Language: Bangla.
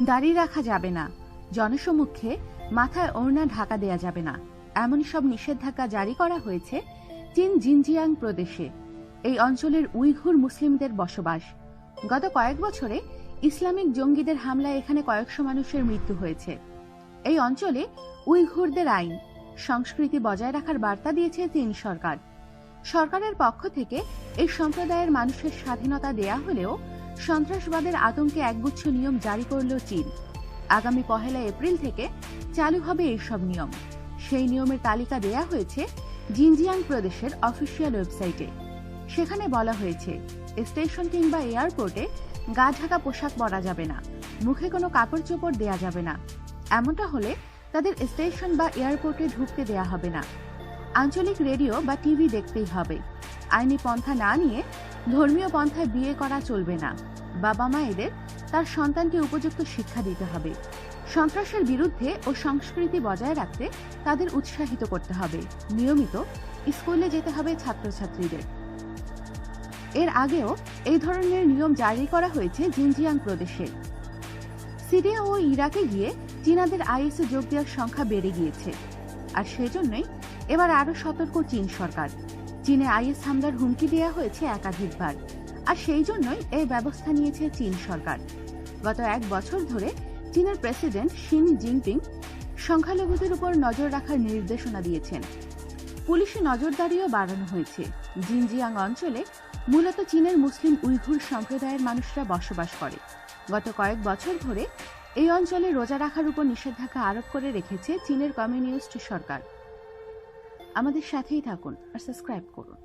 দাড়ি রাখা যাবে না, জনসমক্ষে মাথায় ওড়না ঢাকা দেয়া যাবে না, এমন সব নিষেধাজ্ঞা জারি করা হয়েছে চীন জিনজিয়াং প্রদেশে। এই অঞ্চলের উইঘুর মুসলিমদের বসবাস। গত কয়েক বছরে ইসলামিক জঙ্গিদের হামলায় এখানে কয়েকশো মানুষের মৃত্যু হয়েছে। এই অঞ্চলে উইঘুরদের আইন সংস্কৃতি বজায় রাখার বার্তা দিয়েছে চীন সরকার। সরকারের পক্ষ থেকে এই সম্প্রদায়ের মানুষের স্বাধীনতা দেয়া হলেও সন্ত্রাসবাদের আতঙ্কে একগুচ্ছ নিয়ম জারি করল চীন। আগামী 1 এপ্রিল থেকে চালু হবে এইসব নিয়ম। সেই নিয়মের তালিকা দেয়া হয়েছে জিনজিয়াং প্রদেশের অফিসিয়াল ওয়েবসাইটে। সেখানে বলা হয়েছে, স্টেশন কিংবা এয়ারপোর্টে গা ঢাকা পোশাক পরা যাবে না, মুখে কোনো কাপড় চোপড় দেয়া যাবে না। এমনটা হলে তাদের স্টেশন বা এয়ারপোর্টে ঢুকতে দেয়া হবে না। আঞ্চলিক রেডিও বা টিভি দেখতেই হবে। আইনি পন্থা না নিয়ে ধর্মীয় পন্থায় বিয়ে করা চলবে না। বাবা মায়েদের তার সন্তানকে উপযুক্ত শিক্ষা দিতে হবে। সন্ত্রাসের বিরুদ্ধে ও সংস্কৃতি বজায় রাখতে তাদের উৎসাহিত করতে হবে। নিয়মিত স্কুলে যেতে হবে ছাত্রছাত্রীদের। এর আগেও এই ধরনের নিয়ম জারি করা হয়েছে জিনজিয়াং প্রদেশে। সিরিয়া ও ইরাকে গিয়ে চীনাদের আইএসে যোগ দেওয়ার সংখ্যা বেড়ে গিয়েছে, আর সেজন্যই এবার আরো সতর্ক চীন সরকার। চীনে আইএস হামলার হুমকি দেওয়া হয়েছে একাধিকবার, আর সেই জন্যই এই ব্যবস্থা নিয়েছে চীন সরকার। গত 1 বছর ধরে চীনের প্রেসিডেন্ট শি জিনপিং সংখ্যালঘুদের উপর নজর রাখার নির্দেশনা দিয়েছেন। পুলিশি নজরদারিও বাড়ানো হয়েছে। জিনজিয়াং অঞ্চলে মূলত চীনের মুসলিম উইঘুর সম্প্রদায়ের মানুষরা বসবাস করে। গত কয়েক বছর ধরে এই অঞ্চলে রোজা রাখার উপর নিষেধাজ্ঞা আরোপ করে রেখেছে চীনের কমিউনিস্ট সরকার। আমাদের সাথেই থাকুন আর সাবস্ক্রাইব করুন।